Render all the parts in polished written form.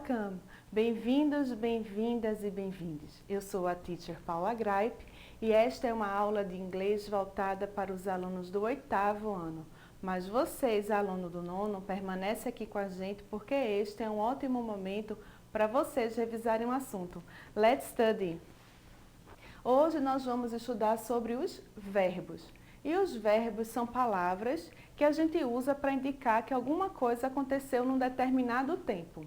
Welcome! Bem-vindos, bem-vindas e bem-vindos. Eu sou a teacher Paula Graip e esta é uma aula de inglês voltada para os alunos do 8º ano. Mas vocês, alunos do 9º, permanecem aqui com a gente porque este é um ótimo momento para vocês revisarem o assunto. Let's study! Hoje nós vamos estudar sobre os verbos. E os verbos são palavras que a gente usa para indicar que alguma coisa aconteceu num determinado tempo.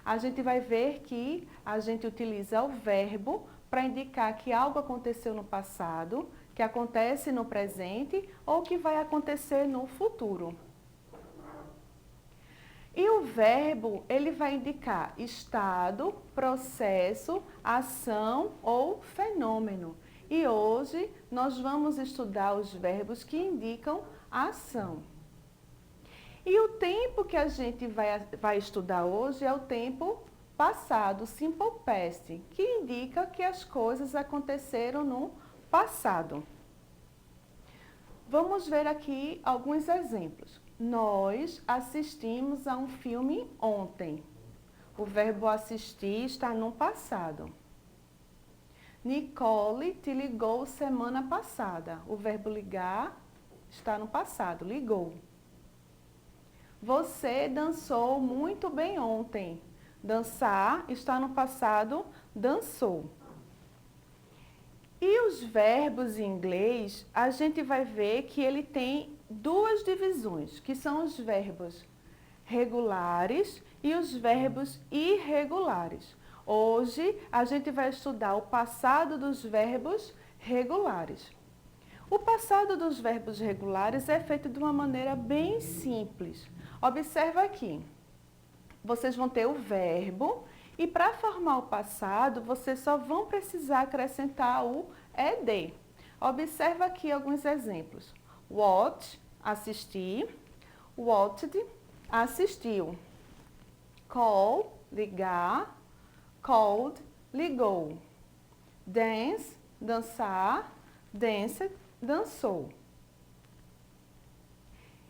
A gente vai ver que a gente utiliza o verbo para indicar que algo aconteceu no passado, que acontece no presente ou que vai acontecer no futuro. E o verbo, ele vai indicar estado, processo, ação ou fenômeno. E hoje nós vamos estudar os verbos que indicam ação. E o tempo que a gente vai estudar hoje é o tempo passado, simple past, que indica que as coisas aconteceram no passado. Vamos ver aqui alguns exemplos. Nós assistimos a um filme ontem. O verbo assistir está no passado. Nicole te ligou semana passada. O verbo ligar está no passado, ligou. Você dançou muito bem ontem. Dançar está no passado, dançou. E os verbos em inglês, a gente vai ver que ele tem duas divisões, que são os verbos regulares e os verbos irregulares. Hoje, a gente vai estudar o passado dos verbos regulares. O passado dos verbos regulares é feito de uma maneira bem simples. Observa aqui. Vocês vão ter o verbo e para formar o passado, vocês só vão precisar acrescentar o ed. Observa aqui alguns exemplos. Watch, assistir. Watched, assistiu. Call, ligar. Called, ligou. Dance, dançar. Danced, dançou.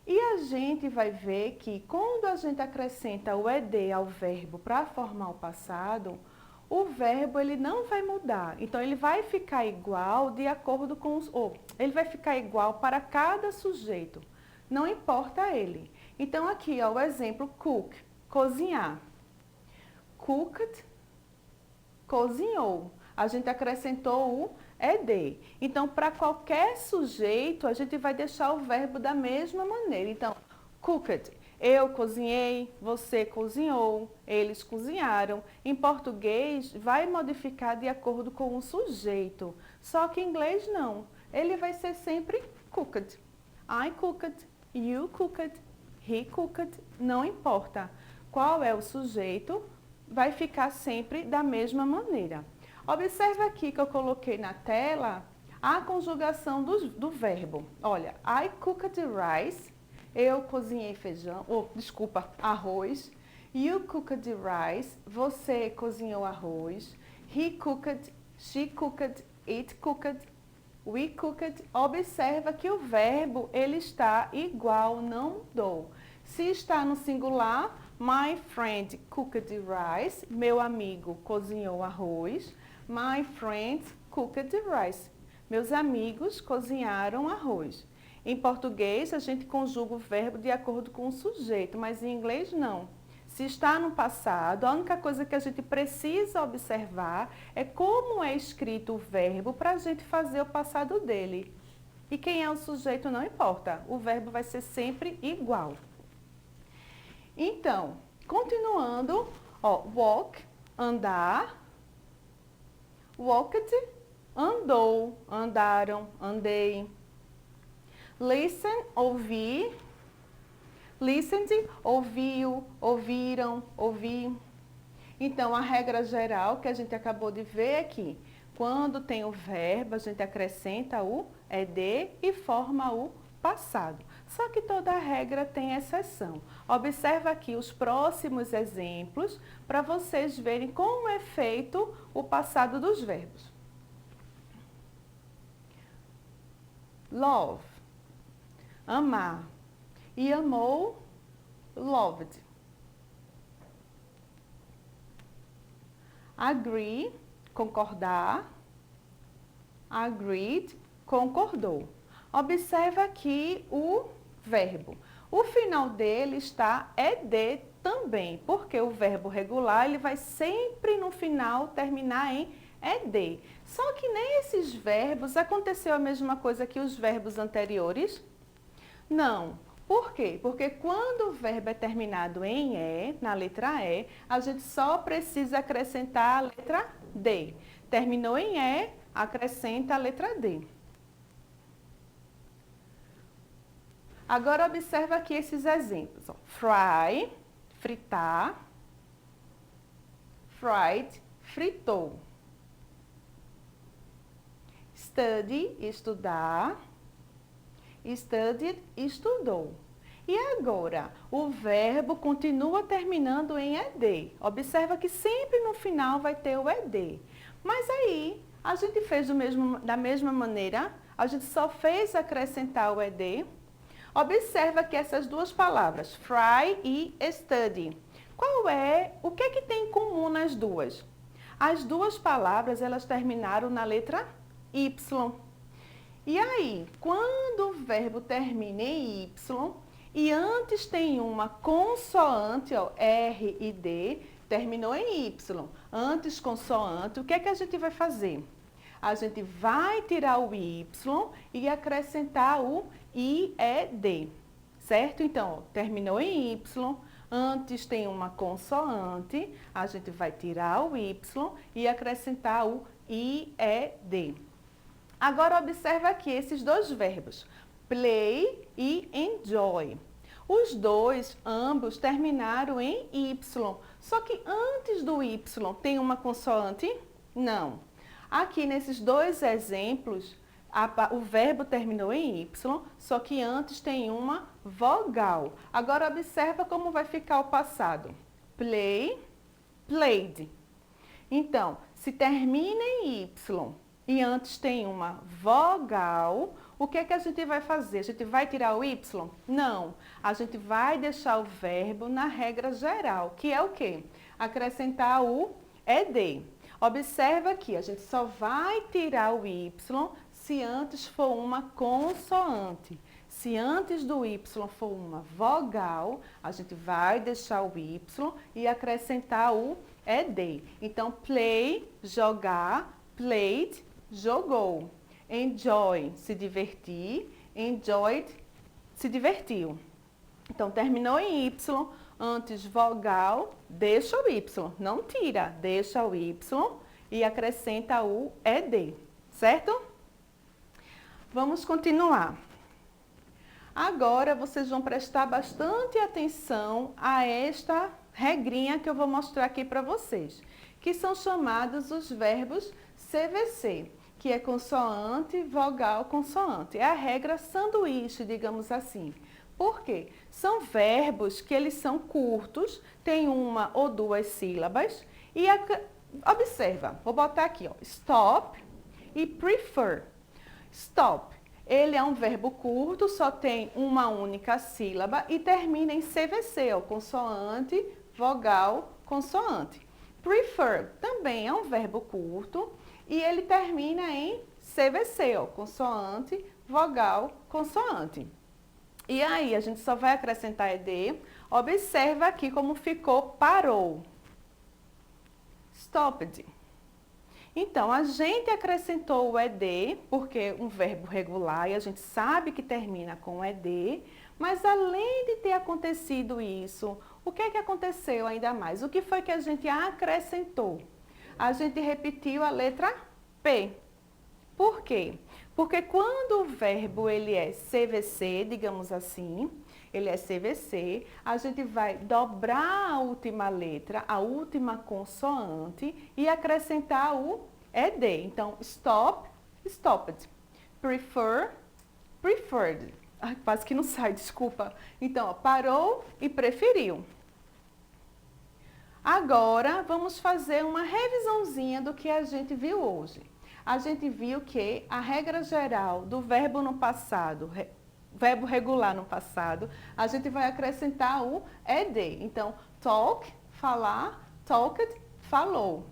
E a gente vai ver que quando a gente acrescenta o ed ao verbo para formar o passado, o verbo ele não vai mudar. Então ele vai ficar igual de acordo com os ele vai ficar igual para cada sujeito. Não importa ele. Então aqui, ó, o exemplo cook, cozinhar. Cooked, cozinhou. A gente acrescentou o ed. Então, para qualquer sujeito, a gente vai deixar o verbo da mesma maneira. Então, cooked, eu cozinhei, você cozinhou, eles cozinharam. Em português, vai modificar de acordo com o sujeito. Só que em inglês, não. Ele vai ser sempre cooked. I cooked, you cooked, he cooked, não importa. Qual é o sujeito, vai ficar sempre da mesma maneira. Observa aqui que eu coloquei na tela a conjugação do verbo. Olha, I cooked rice, eu cozinhei feijão, arroz. You cooked rice, você cozinhou arroz. He cooked, she cooked, it cooked, we cooked. Observa que o verbo ele está igual, não mudou. Se está no singular, my friend cooked rice, meu amigo cozinhou arroz. My friends cooked rice. Meus amigos cozinharam arroz. Em português, a gente conjuga o verbo de acordo com o sujeito, mas em inglês não. Se está no passado, a única coisa que a gente precisa observar é como é escrito o verbo para a gente fazer o passado dele. E quem é o sujeito não importa, o verbo vai ser sempre igual. Então, continuando, ó, walk, andar. Walked, andou, andaram, andei. Listen, ouvir. Listened, ouviu, ouviram, ouvi. Então, a regra geral que a gente acabou de ver é que quando tem o verbo, a gente acrescenta o ed e forma o passado. Só que toda regra tem exceção. Observa aqui os próximos exemplos para vocês verem como é feito o passado dos verbos. Love, amar. E amou, loved. Agree, concordar. Agreed, concordou. Observa aqui o verbo. O final dele está ed também, porque o verbo regular ele vai sempre no final terminar em ed. Só que nesses verbos aconteceu a mesma coisa que os verbos anteriores? Não. Por quê? Porque quando o verbo é terminado em e, na letra e, a gente só precisa acrescentar a letra d. Terminou em e, acrescenta a letra d. Agora observa aqui esses exemplos. Fry, fritar. Fried, fritou. Study, estudar. Studied, estudou. E agora, o verbo continua terminando em ed. Observa que sempre no final vai ter o ed. Mas aí, a gente fez da mesma maneira, a gente só fez acrescentar o ed. Observa que essas duas palavras, fry e study. O que é que tem em comum nas duas? As duas palavras, elas terminaram na letra Y. E aí, quando o verbo termina em Y e antes tem uma consoante, ó, R e D, terminou em Y, antes consoante, o que é que a gente vai fazer? A gente vai tirar o Y e acrescentar o IED, certo? Então, ó, terminou em Y, antes tem uma consoante, a gente vai tirar o Y e acrescentar o IED. Agora observa aqui esses dois verbos, play e enjoy. Os dois, ambos, terminaram em Y. Só que antes do Y tem uma consoante? Não. Aqui nesses dois exemplos, o verbo terminou em Y, só que antes tem uma vogal. Agora observa como vai ficar o passado. Play, played. Então, se termina em Y e antes tem uma vogal, o que é que a gente vai fazer? A gente vai tirar o Y? Não. A gente vai deixar o verbo na regra geral, que é o quê? Acrescentar o ed. Observa aqui, a gente só vai tirar o Y se antes for uma consoante. Se antes do Y for uma vogal, a gente vai deixar o Y e acrescentar o ed. Então, play, jogar, played, jogou. Enjoy, se divertir. Enjoyed, se divertiu. Então, terminou em Y, antes vogal, deixa o Y. Não tira, deixa o Y e acrescenta o ed, certo? Vamos continuar. Agora, vocês vão prestar bastante atenção a esta regrinha que eu vou mostrar aqui para vocês, que são chamados os verbos CVC, que é consoante, vogal, consoante. É a regra sanduíche, digamos assim. Por quê? São verbos que eles são curtos, têm uma ou duas sílabas e observa, vou botar aqui, ó, stop e prefer. Stop, ele é um verbo curto, só tem uma única sílaba e termina em CVC, ó, consoante, vogal, consoante. Prefer também é um verbo curto e ele termina em CVC, ó, consoante, vogal, consoante. E aí, a gente só vai acrescentar ed. Observa aqui como ficou parou. Stopped. Então, a gente acrescentou o ed, porque é um verbo regular e a gente sabe que termina com ed, mas além de ter acontecido isso, o que é que aconteceu ainda mais? O que foi que a gente acrescentou? A gente repetiu a letra P. Por quê? Porque quando o verbo ele é CVC, digamos assim, ele é CVC, a gente vai dobrar a última letra, a última consoante e acrescentar o ed. Então, stop, stopped. Prefer, preferred. Ai, quase que não sai, desculpa. Então, ó, parou e preferiu. Agora, vamos fazer uma revisãozinha do que a gente viu hoje. A gente viu que a regra geral do verbo no passado, verbo regular no passado, a gente vai acrescentar o ed. Então, talk, falar, talked, falou.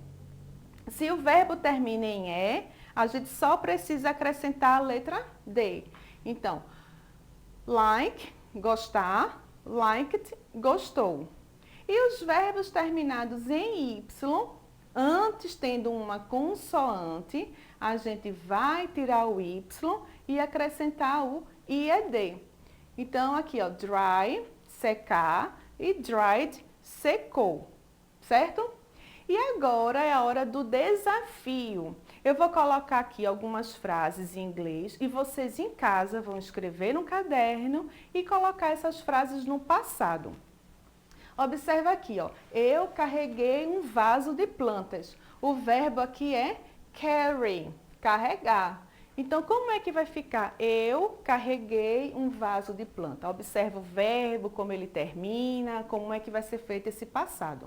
Se o verbo termina em E, a gente só precisa acrescentar a letra D. Então, like, gostar, liked, gostou. E os verbos terminados em Y, antes tendo uma consoante, a gente vai tirar o Y e acrescentar o IED. Então, aqui, ó, dry, secar, e dried, secou, certo? E agora é a hora do desafio. Eu vou colocar aqui algumas frases em inglês e vocês em casa vão escrever no caderno e colocar essas frases no passado. Observa aqui, ó. Eu carreguei um vaso de plantas. O verbo aqui é carry, carregar. Então, como é que vai ficar? Eu carreguei um vaso de planta. Observa o verbo, como ele termina, como é que vai ser feito esse passado.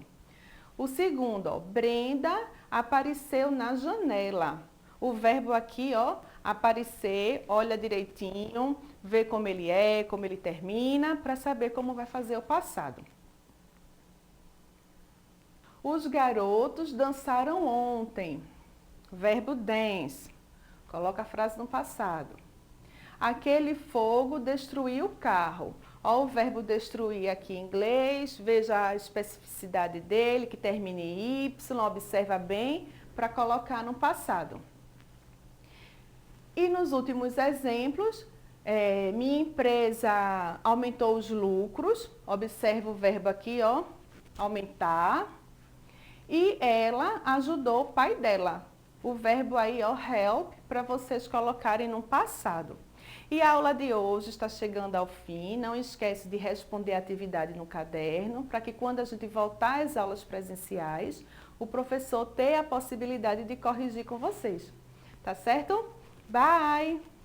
O segundo, ó, Brenda apareceu na janela. O verbo aqui, ó, aparecer, olha direitinho, vê como ele é, como ele termina, para saber como vai fazer o passado. Os garotos dançaram ontem. Verbo dance. Coloca a frase no passado. Aquele fogo destruiu o carro. Ó, o verbo destruir aqui em inglês. Veja a especificidade dele, que termina em Y. Observa bem para colocar no passado. E nos últimos exemplos, minha empresa aumentou os lucros. Observa o verbo aqui, ó, aumentar. E ela ajudou o pai dela. O verbo aí, ó, help, para vocês colocarem no passado. E a aula de hoje está chegando ao fim. Não esquece de responder a atividade no caderno, para que quando a gente voltar às aulas presenciais, o professor tenha a possibilidade de corrigir com vocês. Tá certo? Bye!